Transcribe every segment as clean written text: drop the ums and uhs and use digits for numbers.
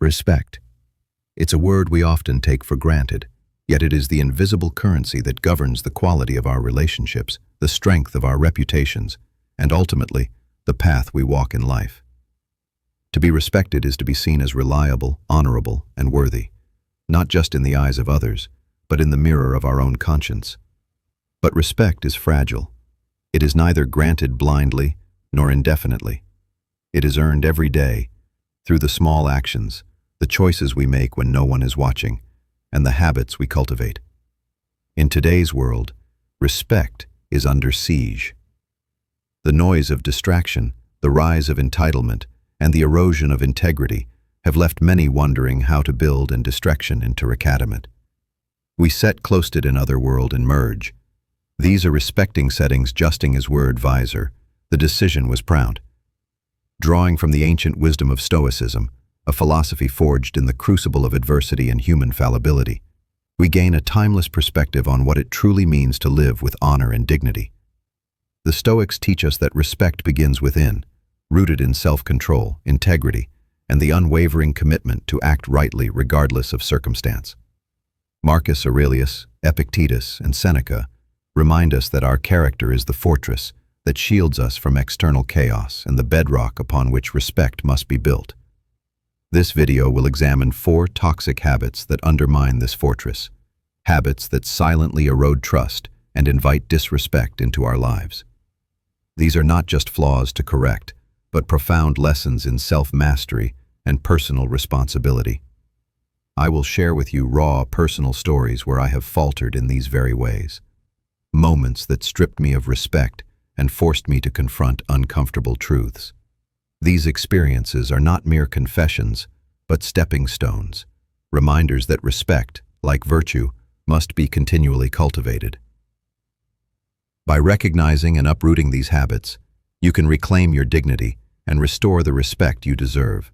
Respect. It's a word we often take for granted, yet it is the invisible currency that governs the quality of our relationships, the strength of our reputations, and ultimately, the path we walk in life. To be respected is to be seen as reliable, honorable, and worthy, not just in the eyes of others, but in the mirror of our own conscience. But respect is fragile. It is neither granted blindly nor indefinitely. It is earned every day through the small actions, the choices we make when no one is watching, and the habits we cultivate. In today's world, respect is under siege. The noise of distraction, the rise of entitlement, and the erosion of integrity have left many wondering how to build and distraction into recadiment. We set closed in other world and merge. These are respecting settings justing as word visor. The decision was proud. Drawing from the ancient wisdom of Stoicism, a philosophy forged in the crucible of adversity and human fallibility, we gain a timeless perspective on what it truly means to live with honor and dignity. The Stoics teach us that respect begins within, rooted in self-control, integrity, and the unwavering commitment to act rightly regardless of circumstance. Marcus Aurelius, Epictetus, and Seneca remind us that our character is the fortress that shields us from external chaos and the bedrock upon which respect must be built. This video will examine 4 toxic habits that undermine this fortress, habits that silently erode trust and invite disrespect into our lives. These are not just flaws to correct, but profound lessons in self-mastery and personal responsibility. I will share with you raw, personal stories where I have faltered in these very ways. Moments that stripped me of respect and forced me to confront uncomfortable truths. These experiences are not mere confessions, but stepping stones, reminders that respect, like virtue, must be continually cultivated. By recognizing and uprooting these habits, you can reclaim your dignity and restore the respect you deserve,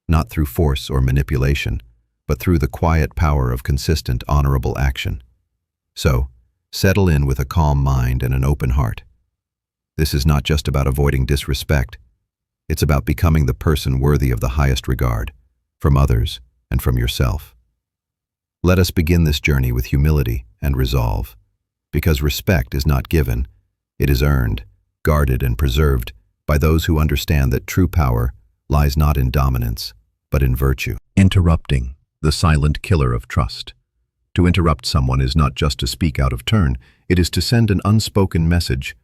not through force or manipulation, but through the quiet power of consistent, honorable action. So, settle in with a calm mind and an open heart. This is not just about avoiding disrespect. It's about becoming the person worthy of the highest regard, from others and from yourself. Let us begin this journey with humility and resolve, because respect is not given, it is earned, guarded, and preserved by those who understand that true power lies not in dominance, but in virtue. Interrupting, the silent killer of trust. To interrupt someone is not just to speak out of turn, it is to send an unspoken message.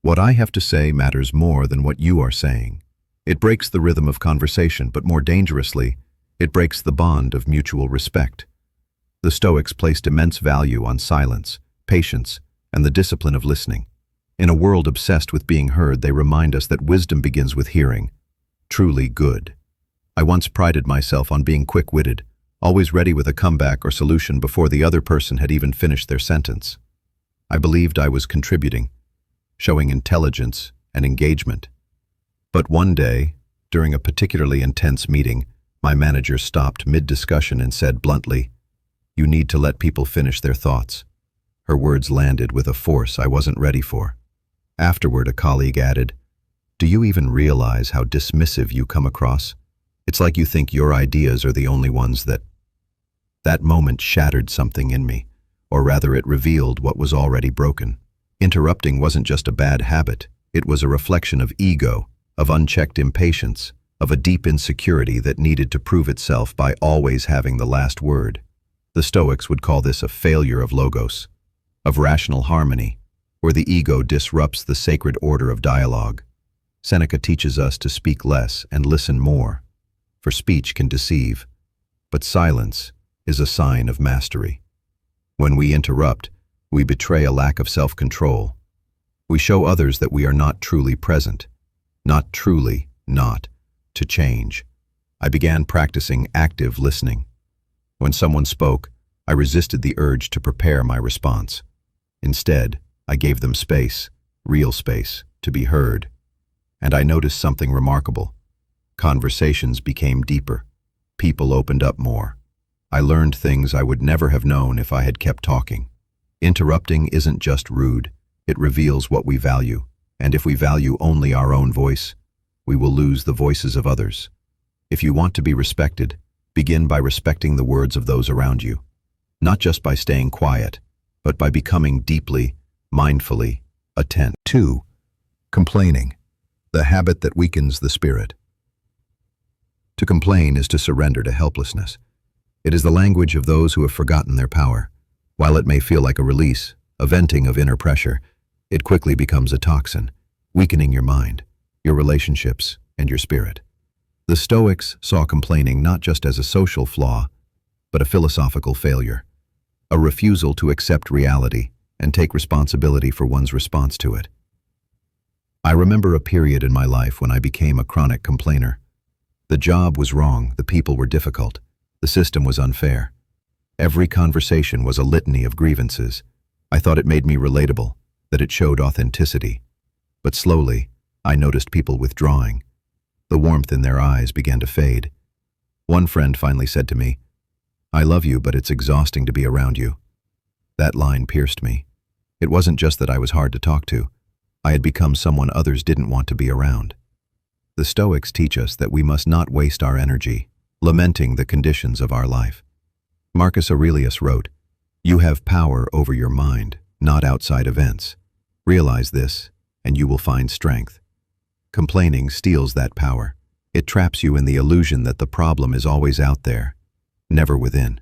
What I have to say matters more than what you are saying. It breaks the rhythm of conversation, but more dangerously, it breaks the bond of mutual respect. The Stoics placed immense value on silence, patience, and the discipline of listening. In a world obsessed with being heard, they remind us that wisdom begins with hearing. Truly good. I once prided myself on being quick-witted, always ready with a comeback or solution before the other person had even finished their sentence. I believed I was contributing, showing intelligence and engagement. But one day, during a particularly intense meeting, my manager stopped mid-discussion and said bluntly, "You need to let people finish their thoughts." Her words landed with a force I wasn't ready for. Afterward, a colleague added, "Do you even realize how dismissive you come across? It's like you think your ideas are the only ones that..." That moment shattered something in me, or rather it revealed what was already broken. Interrupting wasn't just a bad habit, it was a reflection of ego, of unchecked impatience, of a deep insecurity that needed to prove itself by always having the last word. The Stoics would call this a failure of logos, of rational harmony, where the ego disrupts the sacred order of dialogue. Seneca teaches us to speak less and listen more, for speech can deceive, but silence is a sign of mastery. When we interrupt, we betray a lack of self-control. We show others that we are not truly present, not to change. I began practicing active listening. When someone spoke, I resisted the urge to prepare my response. Instead, I gave them space, real space, to be heard. And I noticed something remarkable. Conversations became deeper. People opened up more. I learned things I would never have known if I had kept talking. Interrupting isn't just rude, it reveals what we value. And if we value only our own voice, we will lose the voices of others. If you want to be respected, Begin by respecting the words of those around you, not just by staying quiet, but by becoming deeply, mindfully attentive. 2. Complaining, the habit that weakens the spirit. To complain is to surrender to helplessness. It is the language of those who have forgotten their power. While it may feel like a release, a venting of inner pressure, it quickly becomes a toxin, weakening your mind, your relationships, and your spirit. The Stoics saw complaining not just as a social flaw, but a philosophical failure, a refusal to accept reality and take responsibility for one's response to it. I remember a period in my life when I became a chronic complainer. The job was wrong, the people were difficult, the system was unfair. Every conversation was a litany of grievances. I thought it made me relatable, that it showed authenticity. But slowly, I noticed people withdrawing. The warmth in their eyes began to fade. One friend finally said to me, "I love you, but it's exhausting to be around you." That line pierced me. It wasn't just that I was hard to talk to. I had become someone others didn't want to be around. The Stoics teach us that we must not waste our energy, lamenting the conditions of our life. Marcus Aurelius wrote, "You have power over your mind, not outside events. Realize this, and you will find strength." Complaining steals that power. It traps you in the illusion that the problem is always out there, never within.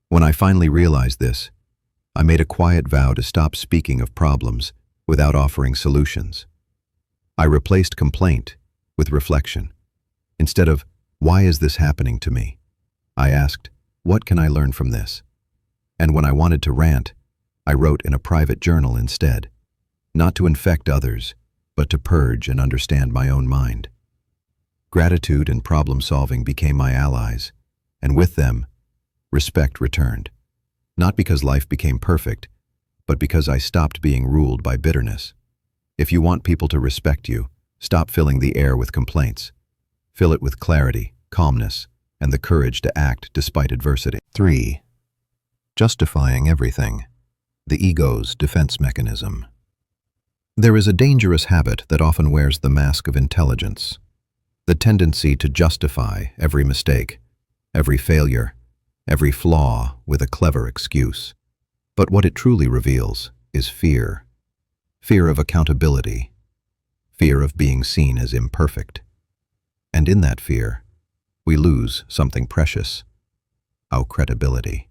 When I finally realized this, I made a quiet vow to stop speaking of problems without offering solutions. I replaced complaint with reflection. Instead of, "Why is this happening to me?" I asked, "What can I learn from this?" And when I wanted to rant, I wrote in a private journal instead, not to infect others, but to purge and understand my own mind. Gratitude and problem-solving became my allies, and with them, respect returned. Not because life became perfect, but because I stopped being ruled by bitterness. If you want people to respect you, stop filling the air with complaints. Fill it with clarity, calmness, and the courage to act despite adversity. 3. Justifying everything, the ego's defense mechanism. There is a dangerous habit that often wears the mask of intelligence, the tendency to justify every mistake, every failure, every flaw with a clever excuse. But what it truly reveals is fear. Fear of accountability, fear of being seen as imperfect. And in that fear, we lose something precious, our credibility.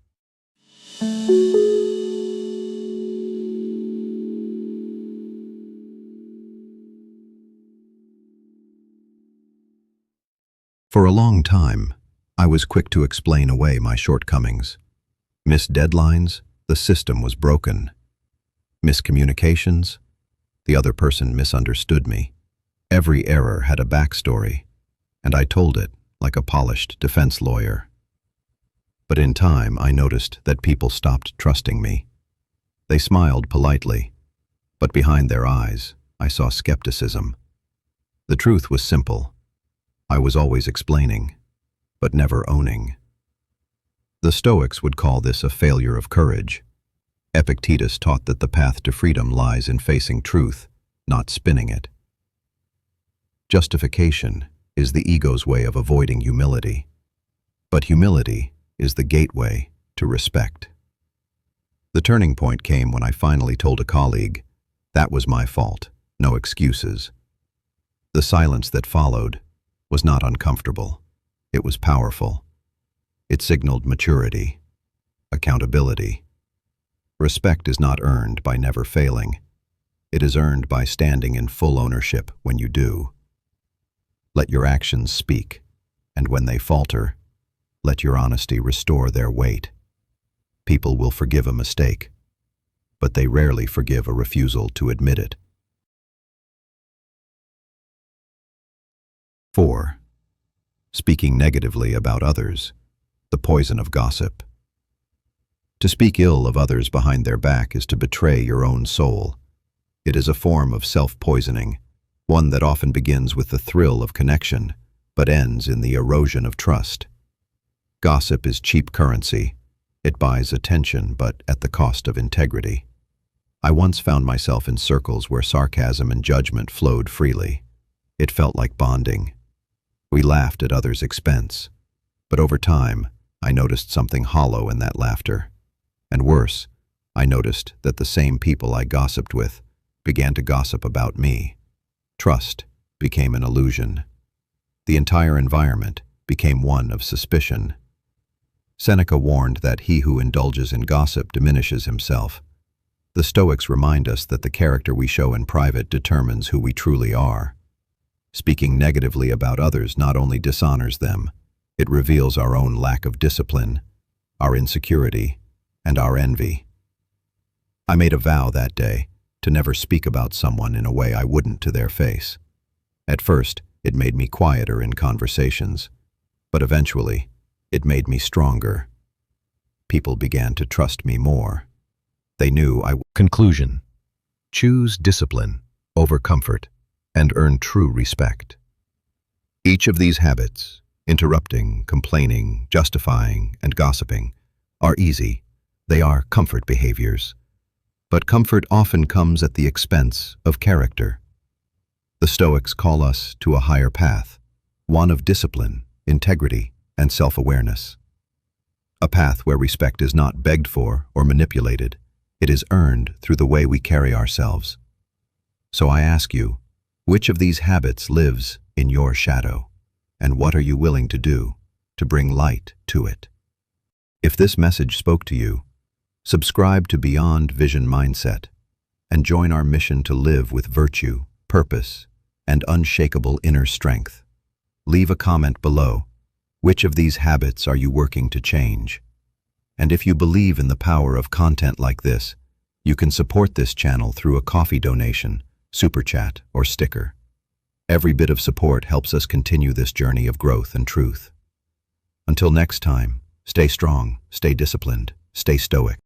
For a long time, I was quick to explain away my shortcomings. Missed deadlines, the system was broken. Miscommunications, the other person misunderstood me. Every error had a backstory, and I told it like a polished defense lawyer. But in time, I noticed that people stopped trusting me. They smiled politely, but behind their eyes, I saw skepticism. The truth was simple. I was always explaining, but never owning. The Stoics would call this a failure of courage. Epictetus taught that the path to freedom lies in facing truth, not spinning it. Justification is the ego's way of avoiding humility, but humility is the gateway to respect. The turning point came when I finally told a colleague, "That was my fault, no excuses." The silence that followed was not uncomfortable. It was powerful. It signaled maturity, accountability. Respect is not earned by never failing. It is earned by standing in full ownership when you do. Let your actions speak, and when they falter, let your honesty restore their weight. People will forgive a mistake, but they rarely forgive a refusal to admit it. 4. Speaking negatively about others, the poison of gossip. To speak ill of others behind their back is to betray your own soul. It is a form of self-poisoning, one that often begins with the thrill of connection, but ends in the erosion of trust. Gossip is cheap currency. It buys attention, but at the cost of integrity. I once found myself in circles where sarcasm and judgment flowed freely. It felt like bonding. We laughed at others' expense. But over time, I noticed something hollow in that laughter. And worse, I noticed that the same people I gossiped with began to gossip about me. Trust became an illusion. The entire environment became one of suspicion. Seneca warned that he who indulges in gossip diminishes himself. The Stoics remind us that the character we show in private determines who we truly are. Speaking negatively about others not only dishonors them, it reveals our own lack of discipline, our insecurity, and our envy. I made a vow that day to never speak about someone in a way I wouldn't to their face. At first, it made me quieter in conversations, but eventually, it made me stronger. People began to trust me more. They knew I would. Conclusion: choose discipline over comfort and earn true respect. Each of these habits, interrupting, complaining, justifying, and gossiping, are easy. They are comfort behaviors. But comfort often comes at the expense of character. The Stoics call us to a higher path, one of discipline, integrity, and self-awareness. A path where respect is not begged for or manipulated. It is earned through the way we carry ourselves. So I ask you, which of these habits lives in your shadow? And what are you willing to do to bring light to it? If this message spoke to you, subscribe to Beyond Vision Mindset and join our mission to live with virtue, purpose, and unshakable inner strength. Leave a comment below. Which of these habits are you working to change? And if you believe in the power of content like this, you can support this channel through a coffee donation, super chat, or sticker. Every bit of support helps us continue this journey of growth and truth. Until next time, stay strong, stay disciplined, stay stoic.